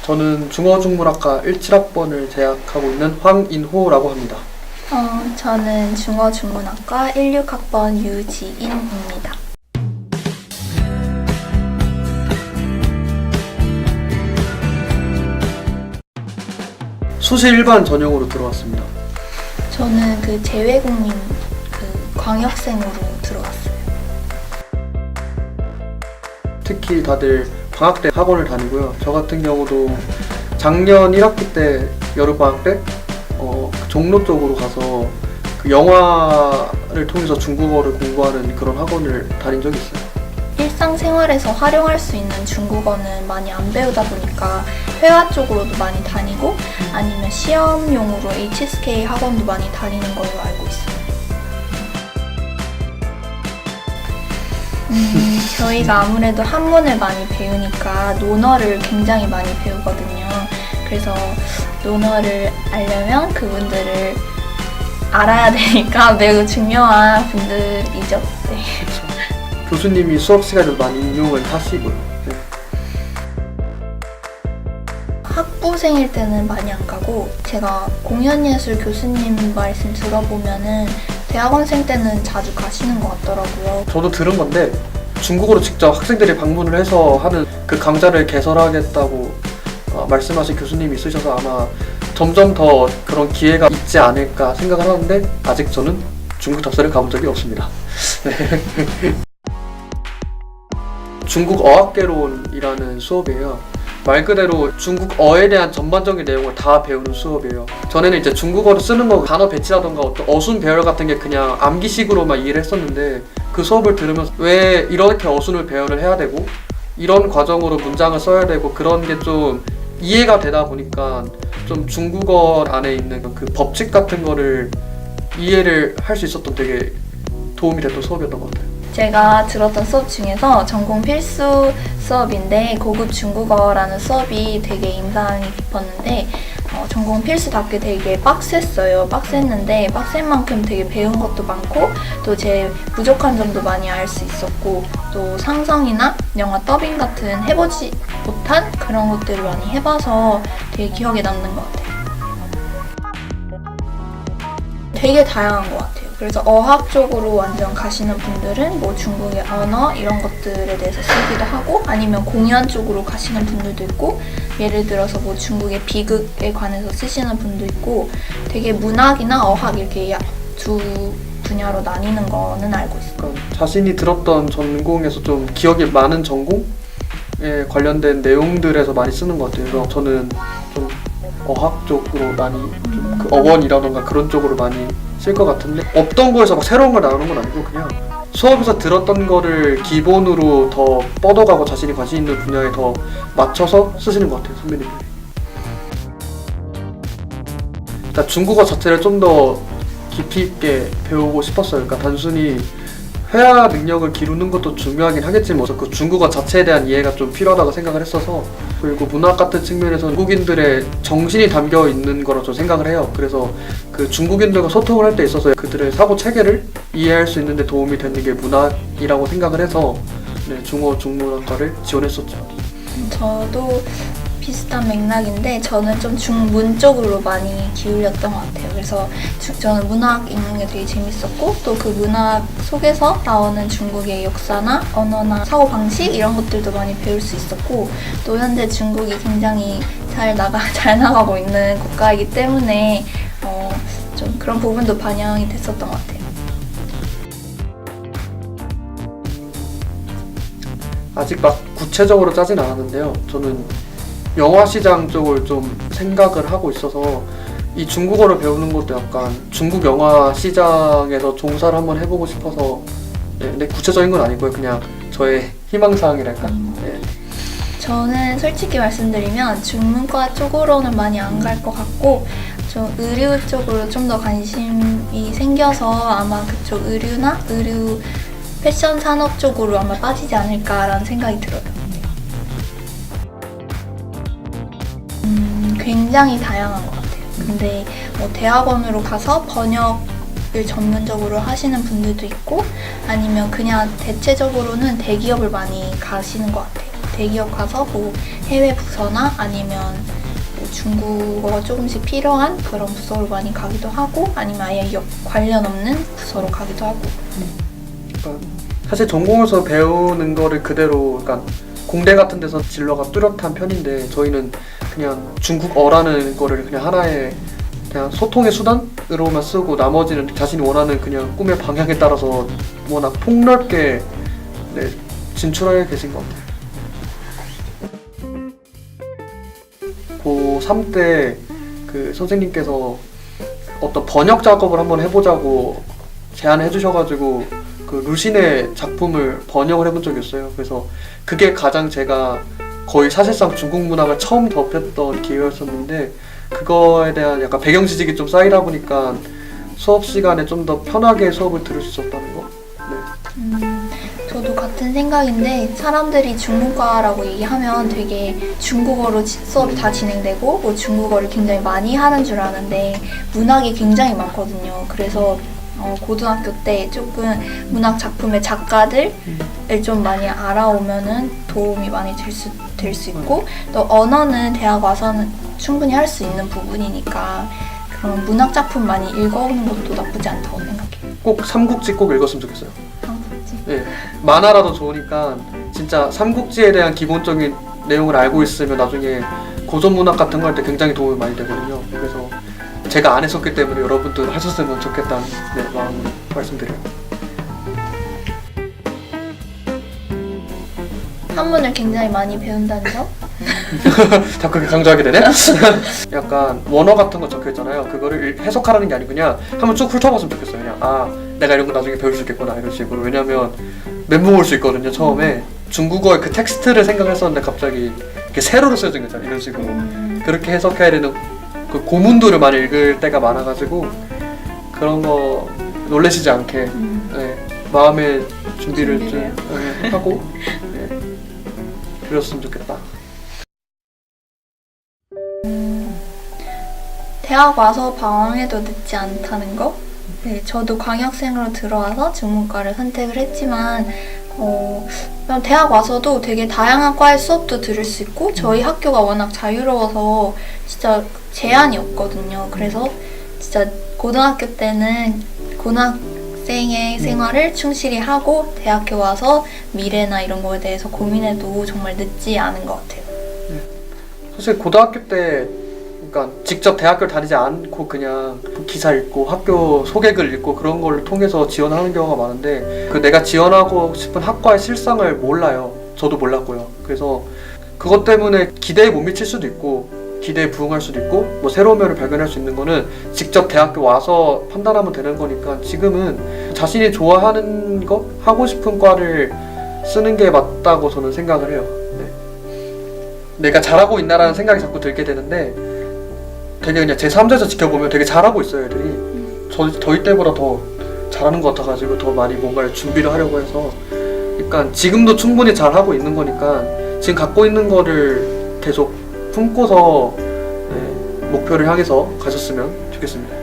저는 중어중문학과 17학번을 재학하고 있는 황인호라고 합니다. 저는 중어중문학과 16학번 유지인입니다. 수시 일반 전형으로 들어왔습니다. 저는 그 재외국민 광역생으로 들어왔어요. 특히 다들 방학 때 학원을 다니고요. 저 같은 경우도 작년 1학기 때 여름방학 때 종로 쪽으로 가서 그 영화를 통해서 중국어를 공부하는 그런 학원을 다닌 적이 있어요. 일상생활에서 활용할 수 있는 중국어는 많이 안 배우다 보니까 회화 쪽으로도 많이 다니고 아니면 시험용으로 HSK 학원도 많이 다니는 걸로 알고 있어요. 저희가 아무래도 한문을 많이 배우니까 논어를 굉장히 많이 배우거든요. 그래서 논어를 알려면 그분들을 알아야 되니까 매우 중요한 분들이죠. 네. 교수님이 수업 시간에도 많이 인용을 하시고요. 네. 학부생일 때는 많이 안 가고 제가 공연예술 교수님 말씀 들어보면은 대학원생 때는 자주 가시는 것 같더라고요. 저도 들은 건데 중국어로 직접 학생들이 방문을 해서 하는 그 강좌를 개설하겠다고 말씀하신 교수님이 있으셔서 아마 점점 더 그런 기회가 있지 않을까 생각을 하는데 아직 저는 중국 답사를 가본 적이 없습니다. 네. 중국 어학개론이라는 수업이에요. 말 그대로 중국어에 대한 전반적인 내용을 다 배우는 수업이에요. 전에는 이제 중국어를 쓰는 거 단어 배치라던가 어떤 어순 배열 같은 게 그냥 암기식으로만 이해를 했었는데 그 수업을 들으면서 왜 이렇게 어순을 배열을 해야 되고 이런 과정으로 문장을 써야 되고 그런 게 좀 이해가 되다 보니까 좀 중국어 안에 있는 그 법칙 같은 거를 이해를 할 수 있었던 되게 도움이 됐던 수업이었던 것 같아요. 제가 들었던 수업 중에서 전공 필수 수업인데 고급 중국어라는 수업이 되게 인상이 깊었는데 전공 필수답게 되게 빡셌어요. 빡셌는데 빡센 만큼 되게 배운 것도 많고 또 제 부족한 점도 많이 알 수 있었고 또 상성이나 영화 더빙 같은 해보지 못한 그런 것들을 많이 해봐서 되게 기억에 남는 것 같아요. 되게 다양한 것 같아요. 그래서 어학 쪽으로 완전 가시는 분들은 뭐 중국의 언어 이런 것들에 대해서 쓰기도 하고 아니면 공연 쪽으로 가시는 분들도 있고 예를 들어서 뭐 중국의 비극에 관해서 쓰시는 분도 있고 되게 문학이나 어학 이렇게 두 분야로 나뉘는 거는 알고 있어요. 그러니까 자신이 들었던 전공에서 좀 기억에 많은 전공에 관련된 내용들에서 많이 쓰는 것 같아요. 그래서 저는 좀 어학 쪽으로 많이 좀 그 어원이라던가 그런 쪽으로 많이 쓸 것 같은데 없던 거에서 막 새로운 걸 나오는 건 아니고 그냥 수업에서 들었던 거를 기본으로 더 뻗어가고 자신이 관심 있는 분야에 더 맞춰서 쓰시는 것 같아요, 선배님들이. 일단 중국어 자체를 좀 더 깊이 있게 배우고 싶었어요. 그러니까 단순히 회화 능력을 기르는 것도 중요하긴 하겠지만 그 중국어 자체에 대한 이해가 좀 필요하다고 생각을 했어서 그리고 문학 같은 측면에서 중국인들의 정신이 담겨 있는 거라고 저는 생각을 해요. 그래서 그 중국인들과 소통을 할 때 있어서 그들의 사고 체계를 이해할 수 있는 데 도움이 되는 게 문학이라고 생각을 해서 네, 중어 중문학과를 지원했었죠. 저도 비슷한 맥락인데 저는 좀 중문 쪽으로 많이 기울였던 것 같아요. 그래서 저는 문학 읽는 게 되게 재밌었고 또 그 문학 속에서 나오는 중국의 역사나 언어나 사고방식 이런 것들도 많이 배울 수 있었고 또 현재 중국이 굉장히 잘 나가고 있는 국가이기 때문에 좀 그런 부분도 반영이 됐었던 것 같아요. 아직 막 구체적으로 짜진 않았는데요. 저는 영화 시장 쪽을 좀 생각을 하고 있어서 이 중국어를 배우는 것도 약간 중국 영화 시장에서 종사를 한번 해보고 싶어서 네, 근데 구체적인 건 아니고요. 그냥 저의 희망사항이랄까? 네. 저는 솔직히 말씀드리면 중문과 쪽으로는 많이 안 갈 것 같고 좀 의류 쪽으로 좀 더 관심이 생겨서 아마 그쪽 의류나 의류 패션 산업 쪽으로 아마 빠지지 않을까라는 생각이 들어요. 굉장히 다양한 것 같아요. 근데 뭐 대학원으로 가서 번역을 전문적으로 하시는 분들도 있고 아니면 그냥 대체적으로는 대기업을 많이 가시는 것 같아요. 대기업 가서 뭐 해외 부서나 아니면 뭐 중국어가 조금씩 필요한 그런 부서로 많이 가기도 하고 아니면 아예 관련 없는 부서로 가기도 하고. 그러니까 사실 전공에서 배우는 거를 그대로 그러니까 공대 같은 데서 진로가 뚜렷한 편인데 저희는 그냥 중국어라는 거를 그냥 하나의 그냥 소통의 수단으로만 쓰고 나머지는 자신이 원하는 그냥 꿈의 방향에 따라서 워낙 폭넓게 네, 진출하게 계신 것 같아요. 고3 때 그 선생님께서 어떤 번역 작업을 한번 해보자고 제안을 해주셔가지고 그 루신의 작품을 번역을 해본 적이 있어요. 그래서 그게 가장 제가 거의 사실상 중국 문학을 처음 접했던 기회였었는데 그거에 대한 약간 배경 지식이 좀 쌓이다 보니까 수업 시간에 좀 더 편하게 수업을 들을 수 있었다는 거. 네. 저도 같은 생각인데 사람들이 중국과라고 얘기하면 되게 중국어로 수업이 다 진행되고 뭐 중국어를 굉장히 많이 하는 줄 아는데 문학이 굉장히 많거든요. 그래서 고등학교 때 조금 문학 작품의 작가들을 좀 많이 알아오면은 도움이 많이 될 수 있고 또 언어는 대학 와서는 충분히 할 수 있는 부분이니까 그런 문학 작품 많이 읽어보는 것도 나쁘지 않다고 생각해요. 꼭 삼국지 꼭 읽었으면 좋겠어요. 삼국지. 네, 만화라도 좋으니까 진짜 삼국지에 대한 기본적인 내용을 알고 있으면 나중에 고전 문학 같은 거 할 때 굉장히 도움이 많이 되거든요. 그래서 제가 안 했었기 때문에 여러분들 하셨으면 좋겠다는 마음으로 말씀드려요. 한문을 굉장히 많이 배운다는 점? 자꾸 그렇게 강조하게 되네? 약간 원어 같은 거 적혀있잖아요. 그거를 해석하라는 게 아니고 그냥 한번 쭉 훑어봤으면 좋겠어요. 그냥 내가 이런 거 나중에 배울 수 있겠구나 이런 식으로. 왜냐면 멘붕 올 수 있거든요. 처음에 중국어의 그 텍스트를 생각했었는데 갑자기 이렇게 세로로 쓰여진 거잖아요. 이런 식으로. 그렇게 해석해야 되는 그 고문도를 많이 읽을 때가 많아가지고 그런 거 놀라시지 않게 네, 마음의 준비를 좀 하고 네, 그랬으면 좋겠다. 대학 와서 방황해도 늦지 않다는 거? 네, 저도 광역생으로 들어와서 중문과를 선택을 했지만 그냥 대학 와서도 되게 다양한 과의 수업도 들을 수 있고 저희 학교가 워낙 자유로워서 진짜 제한이 없거든요. 그래서 진짜 고등학교 때는 고등학생의 생활을 충실히 하고 대학교 와서 미래나 이런 거에 대해서 고민해도 정말 늦지 않은 것 같아요. 사실 고등학교 때 그러니까 직접 대학교를 다니지 않고 그냥 기사 읽고 학교 소개글 읽고 그런 걸 통해서 지원하는 경우가 많은데 그 내가 지원하고 싶은 학과의 실상을 몰라요. 저도 몰랐고요. 그래서 그것 때문에 기대에 못 미칠 수도 있고 기대에 부응할 수도 있고 뭐 새로운 면을 발견할 수 있는 거는 직접 대학교 와서 판단하면 되는 거니까 지금은 자신이 좋아하는 거 하고 싶은 과를 쓰는 게 맞다고 저는 생각을 해요. 네. 내가 잘하고 있나라는 생각이 자꾸 들게 되는데 되게 그냥 제3자에서 지켜보면 되게 잘하고 있어요. 애들이 저희 때보다 더 잘하는 것 같아가지고 더 많이 뭔가를 준비를 하려고 해서 그러니까 지금도 충분히 잘하고 있는 거니까 지금 갖고 있는 거를 계속 품고서 네, 목표를 향해서 가셨으면 좋겠습니다.